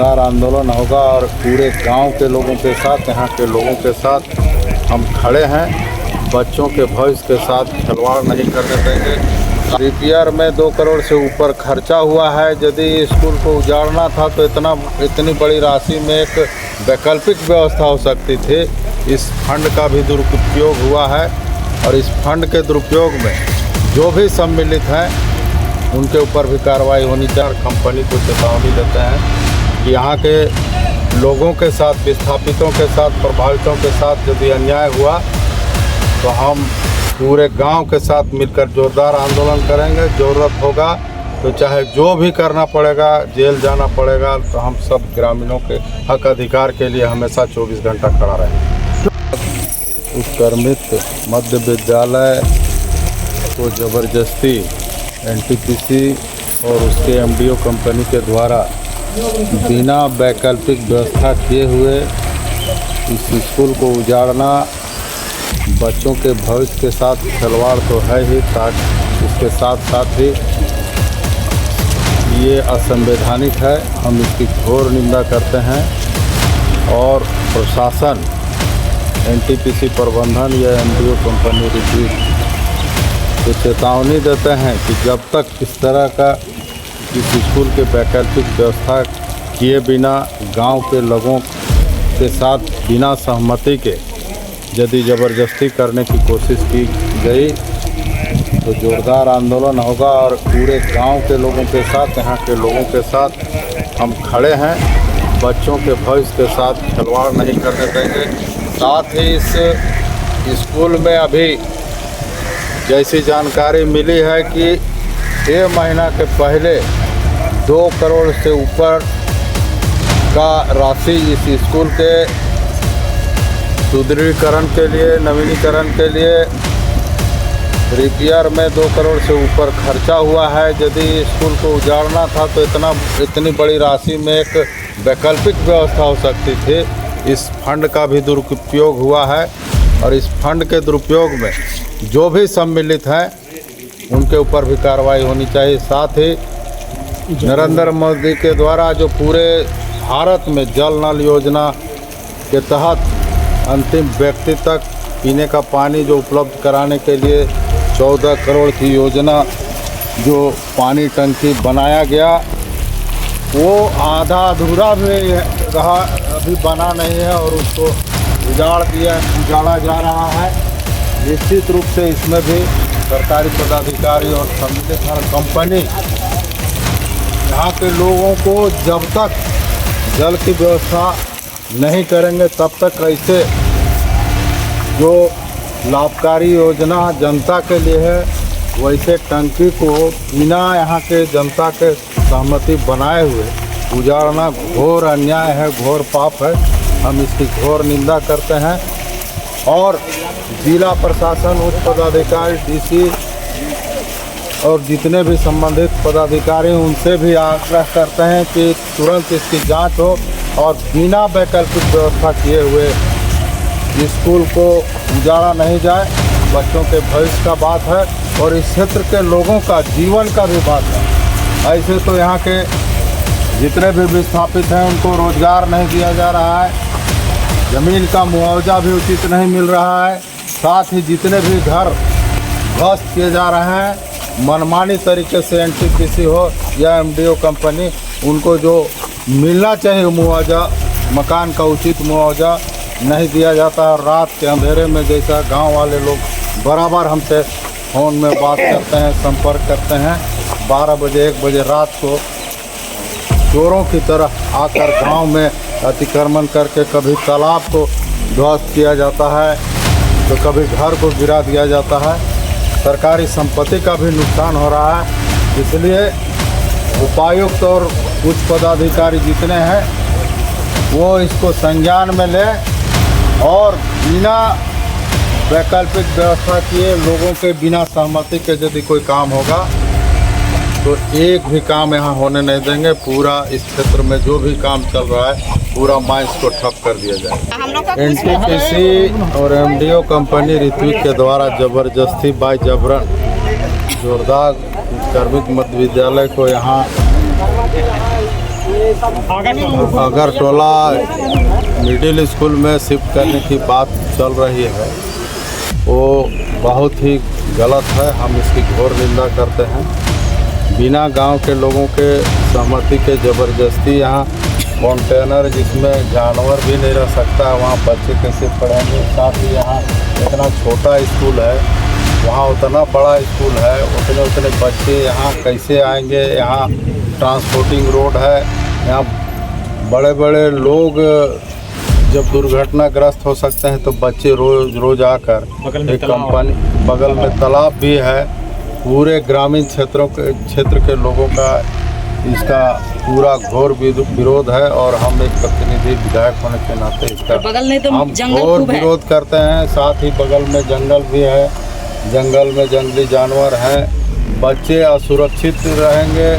आंदोलन होगा और पूरे गांव के लोगों के साथ, यहाँ के लोगों के साथ हम खड़े हैं। बच्चों के भविष्य के साथ खिलवाड़ नहीं करने देंगे। रिपेयर में 2 करोड़ से ऊपर खर्चा हुआ है। यदि स्कूल को उजाड़ना था तो इतनी बड़ी राशि में एक वैकल्पिक व्यवस्था हो सकती थी। इस फंड का भी दुरुपयोग हुआ है और इस फंड के दुरुपयोग में जो भी सम्मिलित हैं उनके ऊपर भी कार्रवाई होनी चाहिए। कंपनी को चेतावनी देते हैं कि यहाँ के लोगों के साथ, विस्थापितों के साथ, प्रभावितों के साथ यदि अन्याय हुआ तो हम पूरे गांव के साथ मिलकर जोरदार आंदोलन करेंगे। ज़रूरत होगा तो चाहे जो भी करना पड़ेगा, जेल जाना पड़ेगा, तो हम सब ग्रामीणों के हक अधिकार के लिए हमेशा 24 घंटा खड़ा रहेंगे। उत्क्रमित मध्य विद्यालय को ज़बरदस्ती एनटीपीसी और उसके एमडीओ कंपनी के द्वारा बिना वैकल्पिक व्यवस्था किए हुए इस स्कूल को उजाड़ना बच्चों के भविष्य के साथ खिलवाड़ तो है ही, इसके साथ साथ ही ये असंवैधानिक है। हम इसकी घोर निंदा करते हैं और प्रशासन, एनटीपीसी प्रबंधन या एमडीओ कंपनी रिपीट को चेतावनी देते हैं कि जब तक इस तरह का इस स्कूल के वैकल्पिक व्यवस्था किए बिना गांव के लोगों के साथ बिना सहमति के यदि ज़बरदस्ती करने की कोशिश की गई तो जोरदार आंदोलन होगा और पूरे गांव के लोगों के साथ, यहाँ के लोगों के साथ हम खड़े हैं। बच्चों के भविष्य के साथ खिलवाड़ नहीं करने देंगे। साथ ही इस स्कूल में अभी जैसी जानकारी मिली है कि 6 महीना के पहले 2 करोड़ से ऊपर का राशि इस स्कूल के सुदृढ़ीकरण के लिए, नवीनीकरण के लिए रिपेयर में 2 करोड़ से ऊपर खर्चा हुआ है। यदि स्कूल को उजाड़ना था तो इतनी बड़ी राशि में एक वैकल्पिक व्यवस्था हो सकती थी। इस फंड का भी दुरुपयोग हुआ है और इस फंड के दुरुपयोग में जो भी सम्मिलित हैं उनके ऊपर भी कार्रवाई होनी चाहिए। साथ ही नरेंद्र मोदी के द्वारा जो पूरे भारत में जल नल योजना के तहत अंतिम व्यक्ति तक पीने का पानी जो उपलब्ध कराने के लिए 14 करोड़ की योजना जो पानी टंकी बनाया गया, वो आधा अधूरा भी रहा, अभी बना नहीं है और उसको उजाड़ा जा रहा है। निश्चित रूप से इसमें भी सरकारी पदाधिकारी और सम्मिलित हर कंपनी यहाँ के लोगों को जब तक जल की व्यवस्था नहीं करेंगे तब तक ऐसे जो लाभकारी योजना जनता के लिए है वैसे टंकी को बिना यहाँ के जनता के सहमति बनाए हुए उजाड़ना घोर अन्याय है, घोर पाप है। हम इसकी घोर निंदा करते हैं और जिला प्रशासन, उच्च पदाधिकारी, डीसी और जितने भी संबंधित पदाधिकारी उनसे भी आग्रह करते हैं कि तुरंत इसकी जांच हो और बिना वैकल्पिक व्यवस्था किए हुए स्कूल को उजाड़ा नहीं जाए। बच्चों के भविष्य का बात है और इस क्षेत्र के लोगों का जीवन का भी बात है। ऐसे तो यहाँ के जितने भी विस्थापित हैं उनको रोजगार नहीं दिया जा रहा है, ज़मीन का मुआवजा भी उचित नहीं मिल रहा है। साथ ही जितने भी घर ध्वस्त किए जा रहे हैं मनमानी तरीके से, एनटीपीसी हो या एमडीओ कंपनी, उनको जो मिलना चाहिए मुआवजा, मकान का उचित मुआवजा नहीं दिया जाता। रात के अंधेरे में जैसा गांव वाले लोग बराबर हमसे फ़ोन में बात करते हैं, संपर्क करते हैं, 12 बजे 1 बजे रात को चोरों की तरह आकर गांव में अतिक्रमण करके कभी तालाब को ध्वस्त किया जाता है तो कभी घर को गिरा दिया जाता है। सरकारी संपत्ति का भी नुकसान हो रहा है। इसलिए उपायुक्त और उच्च पदाधिकारी जितने हैं वो इसको संज्ञान में लें और बिना वैकल्पिक व्यवस्था किए लोगों के बिना सहमति के यदि कोई काम होगा तो एक भी काम यहाँ होने नहीं देंगे। पूरा इस क्षेत्र में जो भी काम चल रहा है पूरा माइंस को ठप कर दिया जाएगा। एनटीपीसी और एमडीओ कंपनी ऋत्विक के द्वारा ज़बरदस्ती बाय जबरन जोरदार उत्क्रमित मध्य विद्यालय को यहाँ अगर टोला मिडिल स्कूल में शिफ्ट करने की बात चल रही है वो बहुत ही गलत है। हम इसकी घोर निंदा करते हैं। बिना गांव के लोगों के सहमति के ज़बरदस्ती यहाँ कंटेनर जिसमें जानवर भी नहीं रह सकता, वहाँ बच्चे कैसे पढ़ेंगे। साथ ही यहाँ इतना छोटा स्कूल है, वहाँ उतना बड़ा स्कूल है, उतने बच्चे यहाँ कैसे आएंगे। यहाँ ट्रांसपोर्टिंग रोड है, यहाँ बड़े बड़े लोग जब दुर्घटनाग्रस्त हो सकते हैं तो बच्चे रोज आकर एक कंपनी, बगल में तालाब भी है। पूरे ग्रामीण क्षेत्र के लोगों का इसका पूरा घोर विरोध है और हम एक प्रतिनिधि विधायक होने के नाते इसका बगल में तो हम जंगल घोर खूब है। विरोध करते हैं। साथ ही बगल में जंगल भी है, जंगल में जंगली जानवर हैं। बच्चे असुरक्षित रहेंगे,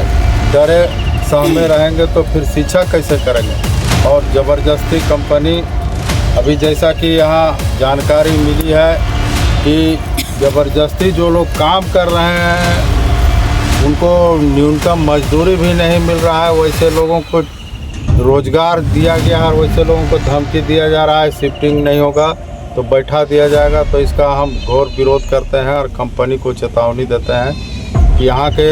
डरे सहमे रहेंगे तो फिर शिक्षा कैसे करेंगे। और ज़बरदस्ती कंपनी, अभी जैसा कि यहाँ जानकारी मिली है कि ज़बरदस्ती जो लोग काम कर रहे हैं उनको न्यूनतम मजदूरी भी नहीं मिल रहा है, वैसे लोगों को रोज़गार दिया गया है और वैसे लोगों को धमकी दिया जा रहा है शिफ्टिंग नहीं होगा तो बैठा दिया जाएगा। तो इसका हम घोर विरोध करते हैं और कंपनी को चेतावनी देते हैं कि यहाँ के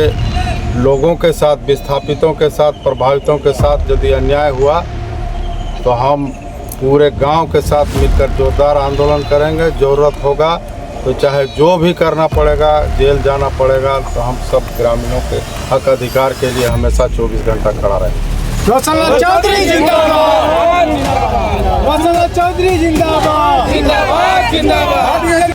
लोगों के साथ, विस्थापितों के साथ, प्रभावितों के साथ यदि अन्याय हुआ तो हम पूरे गांव के साथ मिलकर जोरदार आंदोलन करेंगे। ज़रूरत होगा तो चाहे जो भी करना पड़ेगा, जेल जाना पड़ेगा, तो हम सब ग्रामीणों के हक अधिकार के लिए हमेशा 24 घंटा खड़ा रहेंगे। रोशनलाल चौधरी जिंदाबाद, रोशनलाल चौधरी जिंदाबाद, जिंदाबाद जिंदाबाद।